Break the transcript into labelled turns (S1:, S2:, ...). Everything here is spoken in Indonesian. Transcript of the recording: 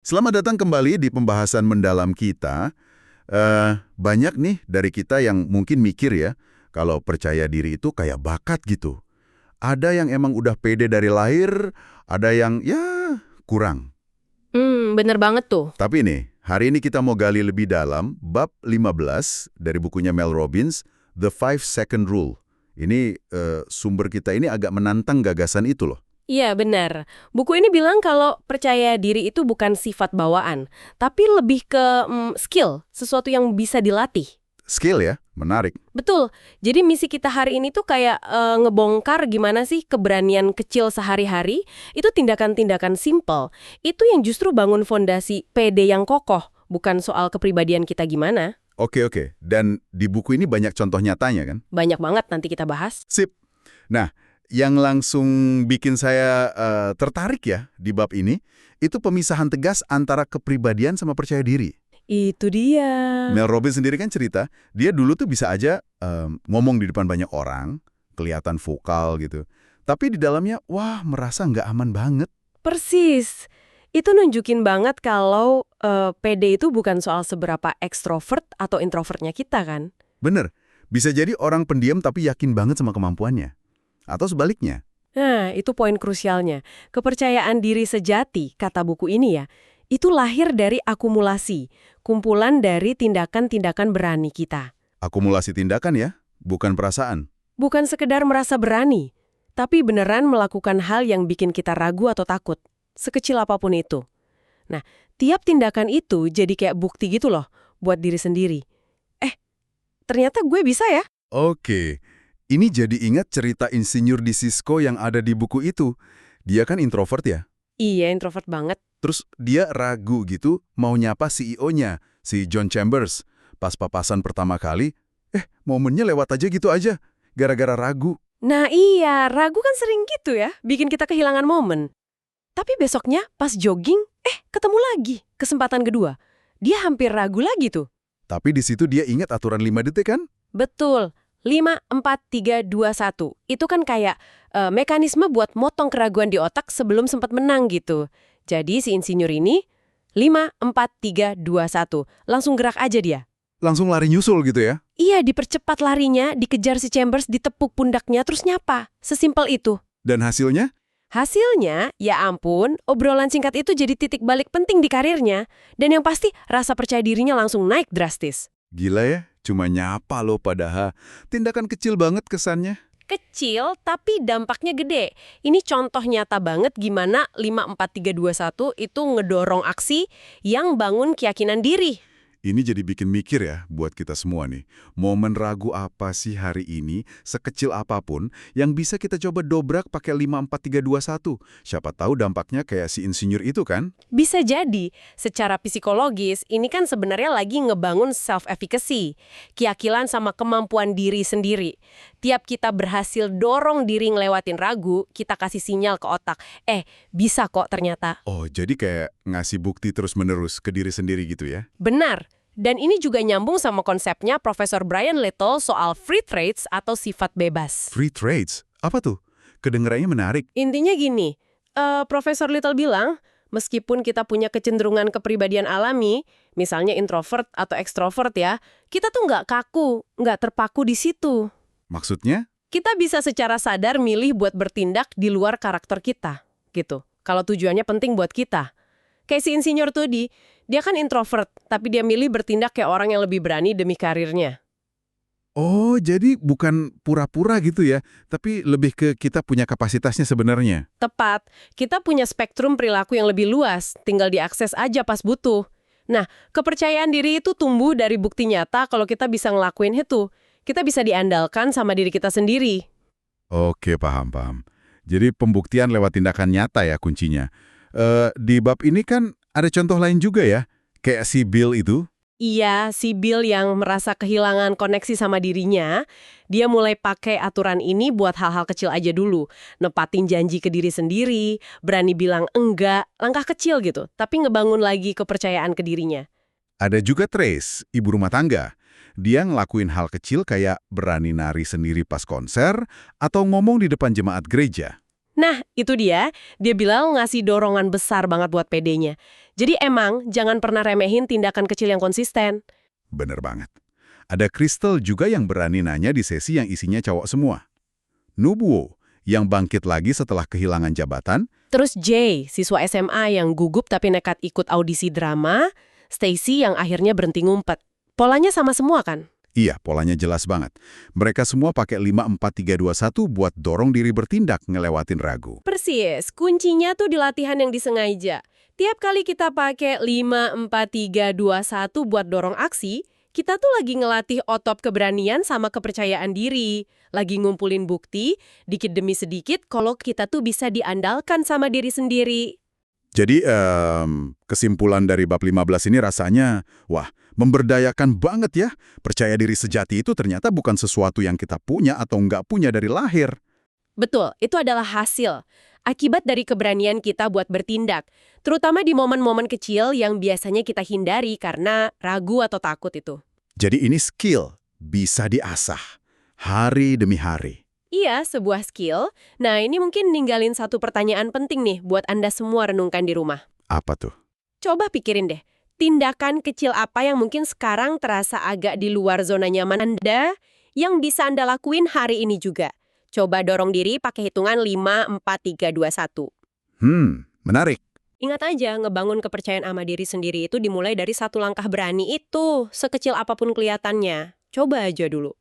S1: Selamat datang kembali di pembahasan mendalam kita. Banyak nih dari kita yang mungkin mikir ya, kalau percaya diri itu kayak bakat gitu. Ada yang emang udah pede dari lahir, ada yang ya kurang.
S2: Bener banget tuh.
S1: Tapi nih, hari ini kita mau gali lebih dalam bab 15 dari bukunya Mel Robbins, The 5 Second Rule. Ini sumber kita ini agak menantang gagasan itu loh.
S2: Iya, benar. Buku ini bilang kalau percaya diri itu bukan sifat bawaan, tapi lebih ke skill, sesuatu yang bisa dilatih.
S1: Skill ya, menarik.
S2: Betul. Jadi misi kita hari ini tuh kayak ngebongkar gimana sih keberanian kecil sehari-hari, itu tindakan-tindakan simple. Itu yang justru bangun fondasi PD yang kokoh, bukan soal kepribadian kita gimana.
S1: Oke. Dan di buku ini banyak contoh nyatanya kan?
S2: Banyak banget nanti kita bahas.
S1: Sip. Nah, yang langsung bikin saya tertarik ya di bab ini, itu pemisahan tegas antara kepribadian sama percaya diri.
S2: Itu dia.
S1: Mel Robbins sendiri kan cerita, dia dulu tuh bisa aja ngomong di depan banyak orang, kelihatan vokal gitu. Tapi di dalamnya, wah merasa nggak aman banget.
S2: Persis. Itu nunjukin banget kalau PD itu bukan soal seberapa ekstrovert atau introvertnya kita kan.
S1: Bener, bisa jadi orang pendiam tapi yakin banget sama kemampuannya. Atau sebaliknya.
S2: Nah, itu poin krusialnya. Kepercayaan diri sejati, kata buku ini ya, itu lahir dari akumulasi, kumpulan dari tindakan-tindakan berani kita.
S1: Akumulasi tindakan ya, bukan perasaan.
S2: Bukan sekedar merasa berani, tapi beneran melakukan hal yang bikin kita ragu atau takut, sekecil apapun itu. Nah, tiap tindakan itu jadi kayak bukti gitu loh, buat diri sendiri. Ternyata gue bisa ya.
S1: Oke, ini jadi ingat cerita insinyur di Cisco yang ada di buku itu. Dia kan introvert ya.
S2: Iya, introvert banget.
S1: Terus dia ragu gitu mau nyapa CEO-nya, si John Chambers. Pas papasan pertama kali, momennya lewat aja gitu aja, gara-gara ragu.
S2: Nah iya, ragu kan sering gitu ya, bikin kita kehilangan momen. Tapi besoknya pas jogging, ketemu lagi, kesempatan kedua. Dia hampir ragu lagi tuh.
S1: Tapi di situ dia ingat aturan 5 detik kan?
S2: Betul, 5, 4, 3, 2, 1. Itu kan kayak mekanisme buat motong keraguan di otak sebelum sempat menang gitu. Jadi si insinyur ini, 5, 4, 3, 2, 1. Langsung gerak aja dia.
S1: Langsung lari nyusul gitu ya?
S2: Iya, dipercepat larinya, dikejar si Chambers, ditepuk pundaknya, terus nyapa. Sesimpel itu.
S1: Dan hasilnya?
S2: Hasilnya, ya ampun, obrolan singkat itu jadi titik balik penting di karirnya. Dan yang pasti, rasa percaya dirinya langsung naik drastis.
S1: Gila ya, cuma nyapa loh padahal. Tindakan kecil banget kesannya.
S2: Kecil, tapi dampaknya gede. Ini contoh nyata banget gimana 5, 4, 3, 2, 1 itu ngedorong aksi yang bangun keyakinan diri.
S1: Ini jadi bikin mikir ya buat kita semua nih. Momen ragu apa sih hari ini, sekecil apapun, yang bisa kita coba dobrak pakai 5, 4, 3, 2, 1. Siapa tahu dampaknya kayak si insinyur itu kan?
S2: Bisa jadi, secara psikologis, ini kan sebenarnya lagi ngebangun self-efficacy. Keyakinan sama kemampuan diri sendiri. Tiap kita berhasil dorong diri ngelewatin ragu, kita kasih sinyal ke otak. Bisa kok ternyata.
S1: Oh, jadi kayak ngasih bukti terus-menerus ke diri sendiri gitu ya?
S2: Benar. Dan ini juga nyambung sama konsepnya Profesor Brian Little soal free traits atau sifat bebas.
S1: Free traits? Apa tuh? Kedengarannya menarik.
S2: Intinya gini, Profesor Little bilang, meskipun kita punya kecenderungan kepribadian alami, misalnya introvert atau ekstrovert ya, kita tuh nggak kaku, nggak terpaku di situ.
S1: Maksudnya?
S2: Kita bisa secara sadar milih buat bertindak di luar karakter kita, gitu. Kalau tujuannya penting buat kita. Kayak si insinyur tuh dia kan introvert, tapi dia milih bertindak kayak orang yang lebih berani demi karirnya.
S1: Oh, jadi bukan pura-pura gitu ya, tapi lebih ke kita punya kapasitasnya sebenarnya.
S2: Tepat, kita punya spektrum perilaku yang lebih luas, tinggal diakses aja pas butuh. Nah, kepercayaan diri itu tumbuh dari bukti nyata kalau kita bisa ngelakuin itu. Kita bisa diandalkan sama diri kita sendiri.
S1: Oke, paham. Jadi pembuktian lewat tindakan nyata ya kuncinya. Di bab ini kan ada contoh lain juga ya, kayak si Bill itu.
S2: Iya, si Bill yang merasa kehilangan koneksi sama dirinya, dia mulai pakai aturan ini buat hal-hal kecil aja dulu. Nepatin janji ke diri sendiri, berani bilang enggak, langkah kecil gitu, tapi ngebangun lagi kepercayaan ke dirinya.
S1: Ada juga Trace, ibu rumah tangga. Dia ngelakuin hal kecil kayak berani nari sendiri pas konser atau ngomong di depan jemaat gereja.
S2: Nah, itu dia bilang ngasih dorongan besar banget buat PD-nya. Jadi emang jangan pernah remehin tindakan kecil yang konsisten.
S1: Bener banget. Ada Crystal juga yang berani nanya di sesi yang isinya cowok semua. Nubuo, yang bangkit lagi setelah kehilangan jabatan.
S2: Terus Jay, siswa SMA yang gugup tapi nekat ikut audisi drama. Stacy yang akhirnya berhenti ngumpet. Polanya sama semua kan?
S1: Iya, polanya jelas banget. Mereka semua pakai 5-4-3-2-1 buat dorong diri bertindak ngelewatin ragu.
S2: Persis, kuncinya tuh di latihan yang disengaja. Tiap kali kita pakai 5-4-3-2-1 buat dorong aksi, kita tuh lagi ngelatih otot keberanian sama kepercayaan diri. Lagi ngumpulin bukti, dikit demi sedikit, kalau kita tuh bisa diandalkan sama diri sendiri.
S1: Jadi, kesimpulan dari bab 15 ini rasanya, wah, memberdayakan banget ya. Percaya diri sejati itu ternyata bukan sesuatu yang kita punya atau nggak punya dari lahir.
S2: Betul, itu adalah hasil. Akibat dari keberanian kita buat bertindak. Terutama di momen-momen kecil yang biasanya kita hindari karena ragu atau takut itu.
S1: Jadi ini skill, bisa diasah, hari demi hari.
S2: Iya, sebuah skill. Nah, ini mungkin ninggalin satu pertanyaan penting nih buat Anda semua renungkan di rumah.
S1: Apa tuh?
S2: Coba pikirin deh, tindakan kecil apa yang mungkin sekarang terasa agak di luar zona nyaman Anda yang bisa Anda lakuin hari ini juga. Coba dorong diri pakai hitungan 5, 4, 3, 2, 1.
S1: Menarik.
S2: Ingat aja, ngebangun kepercayaan sama diri sendiri itu dimulai dari satu langkah berani itu, sekecil apapun kelihatannya. Coba aja dulu.